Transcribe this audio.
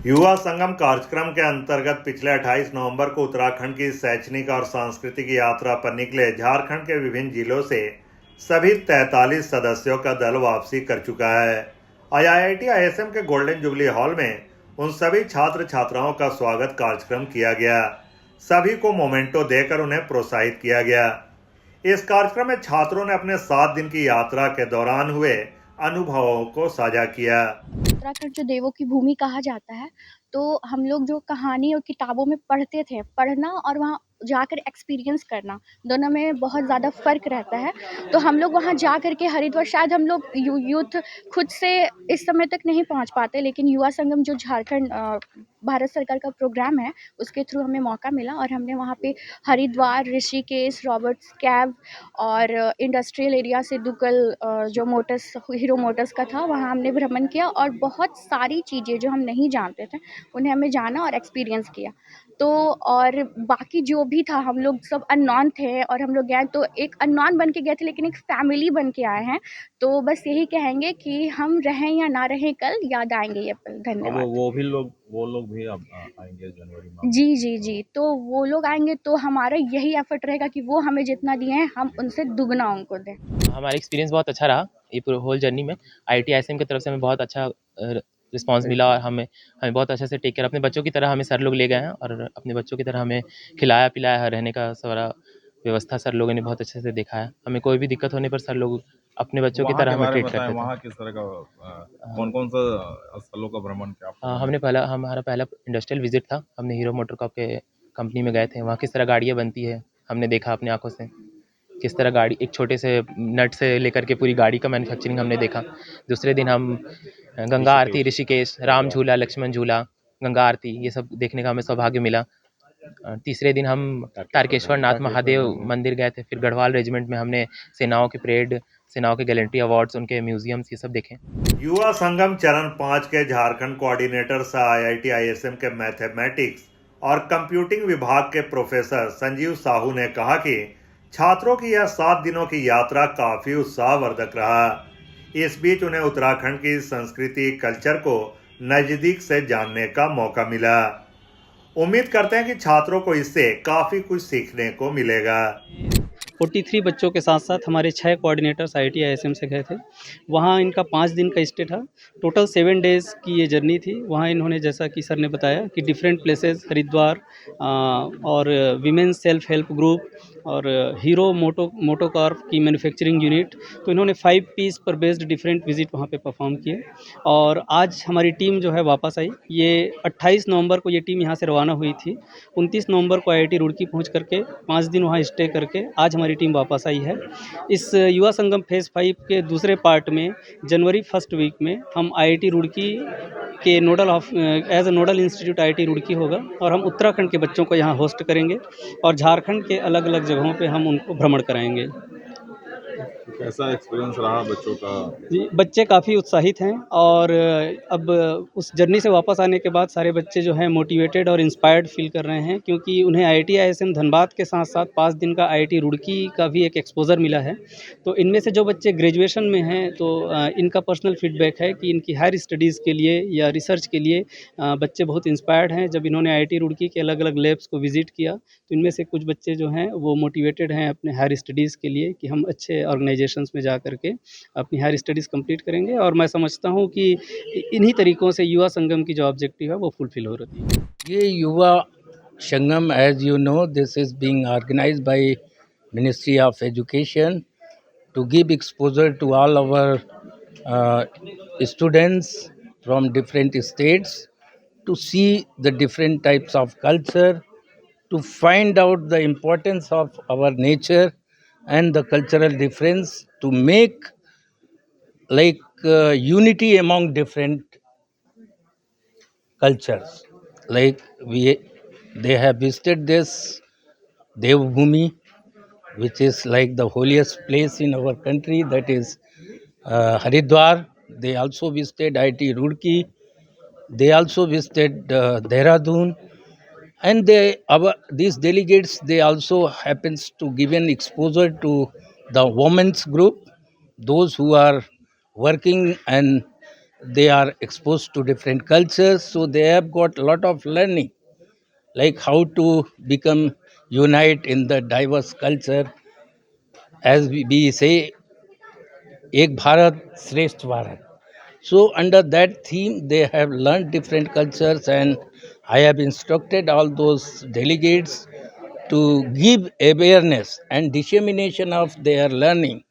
युवा संगम कार्यक्रम के अंतर्गत पिछले 28 नवंबर को उत्तराखंड की शैक्षणिक और सांस्कृतिक यात्रा पर निकले झारखंड के विभिन्न जिलों से सभी 43 सदस्यों का दल वापसी कर चुका है। आईआईटी आईएसएम के गोल्डन जुबली हॉल में उन सभी छात्र छात्राओं का स्वागत कार्यक्रम किया गया। सभी को मोमेंटो देकर उन्हें प्रोत्साहित किया गया। इस कार्यक्रम में छात्रों ने अपने 7 दिन की यात्रा के दौरान हुए अनुभवों को साझा किया। उत्तराखंड जो देवों की भूमि कहा जाता है, तो हम लोग जो कहानी और किताबों में पढ़ते थे, पढ़ना और वहाँ जाकर एक्सपीरियंस करना, दोनों में बहुत ज़्यादा फ़र्क रहता है। तो हम लोग वहाँ जा कर के हरिद्वार, शायद हम लोग यूथ खुद से इस समय तक नहीं पहुँच पाते, लेकिन युवा संगम जो झारखंड भारत सरकार का प्रोग्राम है, उसके थ्रू हमें मौका मिला और हमने वहाँ पे हरिद्वार, ऋषिकेश, रॉबर्ट्स कैव और इंडस्ट्रियल एरिया से दुकल जो मोटर्स हीरो मोटर्स का था, वहाँ हमने भ्रमण किया और बहुत सारी चीज़ें जो हम नहीं जानते थे, उन्हें हमें जाना और एक्सपीरियंस किया। तो और बाकी जो भी था, हम लोग सब अननोन थे और हम लोग गए तो एक अननोन बन के गए थे, लेकिन एक फैमिली बन के आए हैं। तो बस यही कहेंगे कि हम रहें या ना रहें, कल याद आएंगे ये पल। अब धन्यवाद। वो लोग भी अब आएंगे जनवरी में। जी जी जी, तो वो लोग आएंगे तो हमारा यही एफर्ट रहेगा कि वो हमें जितना दिए हैं हम उनसे दुगना उनको दें। हमारा एक्सपीरियंस बहुत अच्छा रहा ये पूरे होल जर्नी में। आईआईटी आईएसएम की तरफ से हमें बहुत अच्छा रिस्पांस मिला और हमें बहुत अच्छे से टेक केयर, अपने बच्चों की तरह हमें सर लोग ले गए हैं और अपने बच्चों की तरह हमें खिलाया पिलाया, रहने का सारा व्यवस्था सर लोगों ने बहुत अच्छे से देखा है। हमें कोई भी दिक्कत होने पर सर लोग अपने बच्चों की तरह हमें ट्रीट करते थे। वहाँ किस तरह का कौन सा स्थलों का भ्रमण किया? हमारा पहला इंडस्ट्रियल विजिट था। हमने हीरो मोटर कॉर्प के कंपनी में गए थे। वहाँ किस तरह गाड़ियाँ बनती है हमने देखा अपनी आंखों से। किस तरह गाड़ी एक छोटे से नट से लेकर के पूरी गाड़ी का मैन्युफैक्चरिंग हमने देखा। दूसरे दिन हम गंगा आरती, ऋषिकेश, राम झूला, लक्ष्मण झूला, गंगा आरती, ये सब देखने का हमें सौभाग्य मिला। तीसरे दिन हम तारकेश्वर नाथ महादेव मंदिर गए थे। फिर गढ़वाल रेजिमेंट में हमने सेनाओं की परेड, सेनाओं के गैलेंट्री अवार्ड्स, उनके म्यूजियम्स, ये सब देखे। युवा संगम चरण 5 के झारखंड कोऑर्डिनेटर सह आईआईटी आईएसएम के मैथमेटिक्स और कंप्यूटिंग विभाग के प्रोफेसर संजीव साहू ने कहा कि छात्रों की यह 7 दिनों की यात्रा काफी उत्साहवर्धक रहा। इस बीच उन्हें उत्तराखंड की संस्कृति कल्चर को नजदीक से जानने का मौका मिला। उम्मीद करते हैं कि छात्रों को इससे काफी कुछ सीखने को मिलेगा। 43 बच्चों के साथ साथ हमारे 6 कोऑर्डिनेटर्स आईआईटी आईएसएम से गए थे। वहाँ इनका 5 दिन का स्टे था। टोटल 7 डेज़ की ये जर्नी थी। वहाँ इन्होंने, जैसा कि सर ने बताया, कि डिफरेंट प्लेसेस, हरिद्वार और वीमेंस सेल्फ हेल्प ग्रुप और हीरो मोटोकॉर्प की मैन्युफैक्चरिंग यूनिट, तो इन्होंने 5 पीस पर बेस्ड डिफरेंट विजिट वहाँ पे परफॉर्म किए। और आज हमारी टीम जो है वापस आई। ये 28 नवंबर को ये टीम यहाँ से रवाना हुई थी। 29 नवंबर को आईआईटी रुड़की पहुँच करके 5 दिन वहाँ स्टे करके आज हमारी टीम वापस आई है। इस युवा संगम फेज़ 5 के दूसरे पार्ट में जनवरी फर्स्ट वीक में हम आईआईटी रुड़की के as a nodal institute IIT Roorkee होगा और हम उत्तराखंड के बच्चों को यहाँ होस्ट करेंगे और झारखंड के अलग अलग जगहों पे हम उनको भ्रमण कराएंगे। कैसा एक्सपीरियंस रहा बच्चों का? जी, बच्चे काफ़ी उत्साहित हैं और अब उस जर्नी से वापस आने के बाद सारे बच्चे जो हैं मोटिवेटेड और इंस्पायर्ड फील कर रहे हैं, क्योंकि उन्हें आईआईटी आईएसएम धनबाद के साथ साथ 5 दिन का आईआईटी रुड़की का भी एक एक्सपोजर मिला है। तो इनमें से जो बच्चे ग्रेजुएशन में हैं, तो इनका पर्सनल फीडबैक है कि इनकी हायर स्टडीज़ के लिए या रिसर्च के लिए बच्चे बहुत इंस्पायर्ड हैं। जब इन्होंने आईआईटी रुड़की के अलग अलग लैब्स को विजिट किया, तो इनमें से कुछ बच्चे जो हैं वो मोटिवेटेड हैं अपने हायर स्टडीज़ के लिए कि हम अच्छे ऑर्गेनाइजेशंस में जा करके अपनी हायर स्टडीज़ कंप्लीट करेंगे। और मैं समझता हूँ कि इन्हीं तरीक़ों से युवा संगम की जो ऑब्जेक्टिव है वो फुलफ़िल हो रही है। ये Yuva Sangam, as you know, this is being organized by Ministry of Education to give exposure to all our students from different states to see the different types of culture, to find out the importance of our nature and the cultural difference, to make unity among different cultures. Like they have visited this Devbhumi, which is like the holiest place in our country, that is Haridwar. They also visited IIT Roorkee. They also visited Dehradun. And these delegates, they also happens to give an exposure to the women's group, those who are working and they are exposed to different cultures, so they have got a lot of learning, like how to become unite in the diverse culture. As we say, Ek Bharat, Shresth Bharat. So under that theme, they have learned different cultures, and I have instructed all those delegates to give awareness and dissemination of their learning